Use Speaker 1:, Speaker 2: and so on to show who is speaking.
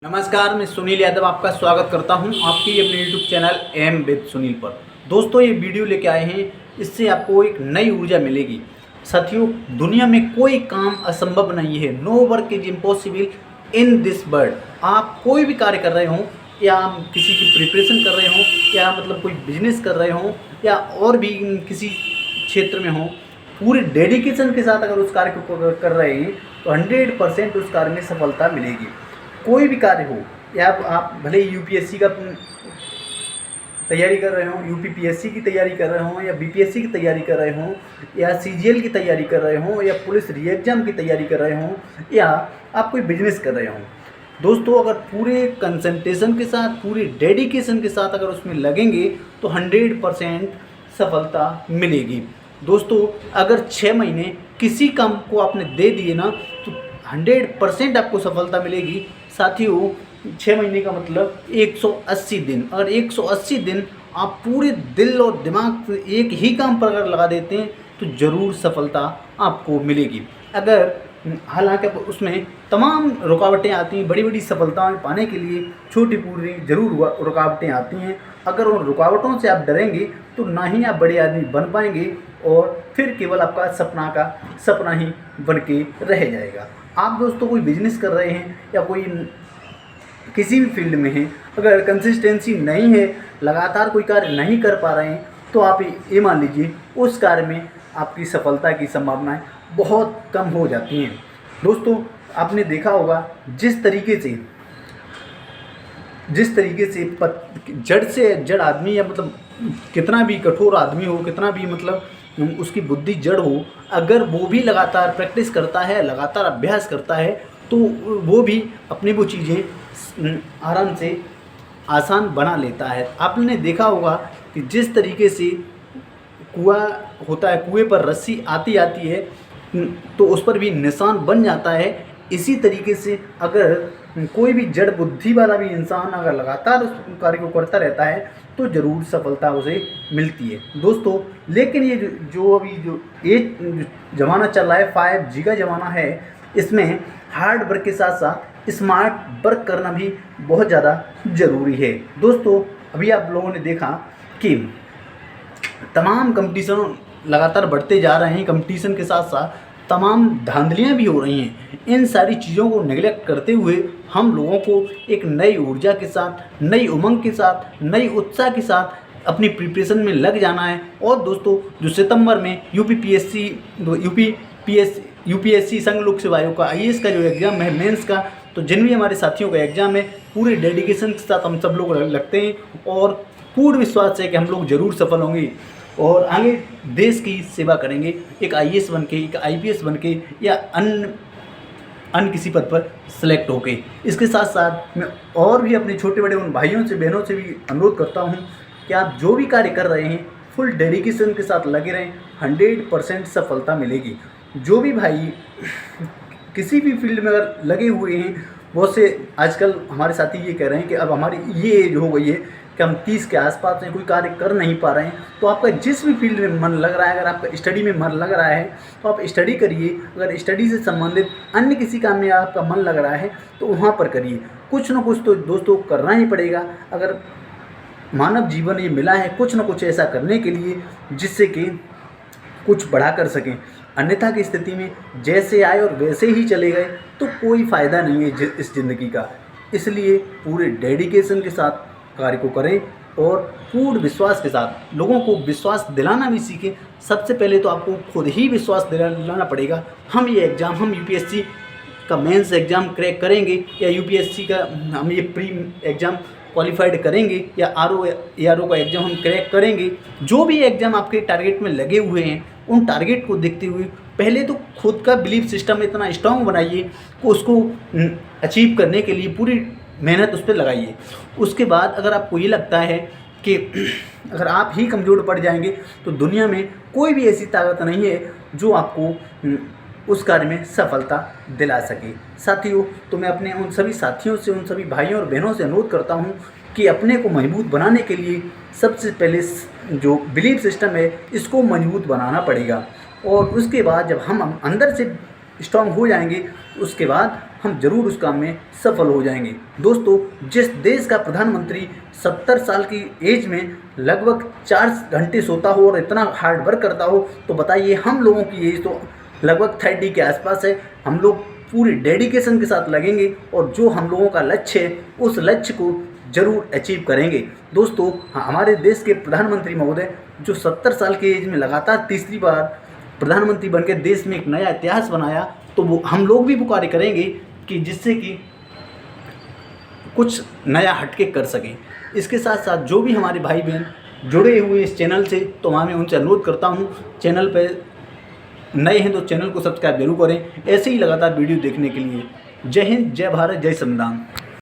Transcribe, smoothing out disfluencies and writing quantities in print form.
Speaker 1: नमस्कार, मैं सुनील यादव आपका स्वागत करता हूं आपकी अपने YouTube channel M with Sunil पर। दोस्तों, ये वीडियो लेके आए हैं, इससे आपको एक नई ऊर्जा मिलेगी। साथियों, दुनिया में कोई काम असंभव नहीं है। No work is impossible in this world. आप कोई भी कार्य कर रहे हों या आप किसी की प्रिपरेशन कर रहे हों या मतलब कोई बिजनेस कर रहे हों या और भी किसी क्षेत्र में हों, पूरे डेडिकेशन के साथ अगर उस कार्य को कर रहे हैं तो 100% उस कार्य में सफलता मिलेगी। कोई भी कार्य हो या आप भले ही यूपीएससी का तैयारी कर रहे हों, यूपीपीएससी की तैयारी कर रहे हों या बीपीएससी की तैयारी कर रहे हों या सीजीएल की तैयारी कर रहे हों या पुलिस री एग्ज़ाम की तैयारी कर रहे हों या आप कोई बिजनेस कर रहे हों, दोस्तों अगर पूरे कंसंट्रेशन के साथ, पूरे डेडिकेशन के साथ अगर उसमें लगेंगे तो 100% सफलता मिलेगी। दोस्तों, अगर 6 महीने किसी काम को आपने दे दिए ना तो 100% आपको सफलता मिलेगी। साथियों, 6 महीने का मतलब 180 दिन, और 180 दिन आप पूरे दिल और दिमाग से एक ही काम पर अगर लगा देते हैं तो ज़रूर सफलता आपको मिलेगी। अगर हालांकि उसमें तमाम रुकावटें आती हैं, बड़ी बड़ी सफलताएं पाने के लिए छोटी पूरी ज़रूर रुकावटें आती हैं। अगर उन रुकावटों से आप डरेंगे तो ना ही आप बड़े आदमी बन पाएंगे और फिर केवल आपका सपना ही बन के रह जाएगा। आप दोस्तों कोई बिजनेस कर रहे हैं या कोई किसी भी फील्ड में हैं, अगर कंसिस्टेंसी नहीं है, लगातार कोई कार्य नहीं कर पा रहे हैं तो आप ये मान लीजिए उस कार्य में आपकी सफलता की संभावनाएं बहुत कम हो जाती हैं। दोस्तों, आपने देखा होगा जिस तरीके से जड़ से जड़ आदमी या मतलब कितना भी कठोर आदमी हो, कितना भी मतलब उसकी बुद्धि जड़ हो, अगर वो भी लगातार प्रैक्टिस करता है, लगातार अभ्यास करता है तो वो भी अपनी वो चीज़ें आराम से आसान बना लेता है। आपने देखा होगा कि जिस तरीके से कुआं होता है, कुएं पर रस्सी आती है तो उस पर भी निशान बन जाता है। इसी तरीके से अगर कोई भी जड़ बुद्धि वाला भी इंसान अगर लगातार उस कार्य को करता रहता है तो ज़रूर सफलता उसे मिलती है। दोस्तों, लेकिन ये जो ज़माना चल रहा है, 5G का ज़माना है, इसमें हार्ड वर्क के साथ साथ स्मार्ट वर्क करना भी बहुत ज़्यादा ज़रूरी है। दोस्तों, अभी आप लोगों ने देखा कि तमाम कंपटीशन लगातार बढ़ते जा रहे हैं, कंपटीशन के साथ साथ तमाम धांधलियाँ भी हो रही हैं। इन सारी चीज़ों को नेगलेक्ट करते हुए हम लोगों को एक नई ऊर्जा के साथ, नई उमंग के साथ, नई उत्साह के साथ अपनी प्रिपरेशन में लग जाना है। और दोस्तों, जो सितंबर में यूपीएससी संघ लोक सेवा आयोग का आईएएस का जो एग्ज़ाम है, मेंस का, तो जिन भी हमारे साथियों का एग्ज़ाम है, पूरे डेडिकेशन के साथ हम सब लोग लगते हैं और पूर्ण विश्वास है कि हम लोग ज़रूर सफल होंगे और आगे देश की सेवा करेंगे, एक आईएएस बन के, एक आईपीएस बन के या अन्य किसी पद पर सेलेक्ट होके। इसके साथ साथ मैं और भी अपने छोटे बड़े उन भाइयों से, बहनों से भी अनुरोध करता हूँ कि आप जो भी कार्य कर रहे हैं फुल डेडिकेशन के साथ लगे रहें, 100% सफलता मिलेगी। जो भी भाई किसी भी फील्ड में अगर लगे हुए हैं, बहुत से आजकल हमारे साथी ये कह रहे हैं कि अब हमारी ये एज हो गई है कि हम 30 के आसपास में कोई कार्य कर नहीं पा रहे हैं, तो आपका जिस भी फील्ड में मन लग रहा है, अगर आपका स्टडी में मन लग रहा है तो आप स्टडी करिए। अगर स्टडी से संबंधित अन्य किसी काम में आपका मन लग रहा है तो वहाँ पर करिए। कुछ ना कुछ तो दोस्तों करना ही पड़ेगा। अगर मानव जीवन ये मिला है कुछ ना कुछ ऐसा करने के लिए जिससे कि कुछ बढ़ा कर सकें, अन्यथा की स्थिति में जैसे आए और वैसे ही चले गए तो कोई फ़ायदा नहीं है इस ज़िंदगी का। इसलिए पूरे डेडिकेशन के साथ कार्य को करें और पूर्ण विश्वास के साथ लोगों को विश्वास दिलाना भी सीखें। सबसे पहले तो आपको खुद ही विश्वास दिलाना पड़ेगा। हम यूपीएससी का मेंस एग्ज़ाम क्रैक करेंगे या यूपीएससी का हम ये प्री एग्ज़ाम क्वालिफाइड करेंगे या आरओ का एग्ज़ाम हम क्रैक करेंगे। जो भी एग्ज़ाम आपके टारगेट में लगे हुए हैं, उन टारगेट को देखते हुए पहले तो खुद का बिलीफ सिस्टम इतना स्ट्रांग बनाइए कि उसको अचीव करने के लिए पूरी मेहनत उस पर लगाइए। उसके बाद अगर आपको ये लगता है कि अगर आप ही कमज़ोर पड़ जाएंगे तो दुनिया में कोई भी ऐसी ताकत नहीं है जो आपको उस कार्य में सफलता दिला सके। साथियों, तो मैं अपने उन सभी साथियों से, उन सभी भाइयों और बहनों से अनुरोध करता हूँ कि अपने को मजबूत बनाने के लिए सबसे पहले जो बिलीफ सिस्टम है इसको मजबूत बनाना पड़ेगा। और उसके बाद जब हम अंदर से स्ट्रांग हो जाएंगे उसके बाद हम जरूर उस काम में सफल हो जाएंगे। दोस्तों, जिस देश का प्रधानमंत्री 70 साल की एज में लगभग 4 घंटे सोता हो और इतना हार्ड वर्क करता हो, तो बताइए हम लोगों की एज तो लगभग 30 के आसपास है। हम लोग पूरी डेडिकेशन के साथ लगेंगे और जो हम लोगों का लक्ष्य है उस लक्ष्य को जरूर अचीव करेंगे। दोस्तों, हमारे देश के प्रधानमंत्री महोदय जो 70 साल की एज में लगातार तीसरी बार प्रधानमंत्री बनकर देश में एक नया इतिहास बनाया, तो वो हम लोग भी वो कार्य करेंगे कि जिससे कि कुछ नया हटके कर सकें। इसके साथ साथ जो भी हमारे भाई बहन जुड़े हुए इस चैनल से, तो मैं उनसे अनुरोध करता हूँ, चैनल पर नए हैं तो चैनल को सब्सक्राइब जरूर करें ऐसे ही लगातार वीडियो देखने के लिए। जय हिंद, जय भारत, जय संविधान।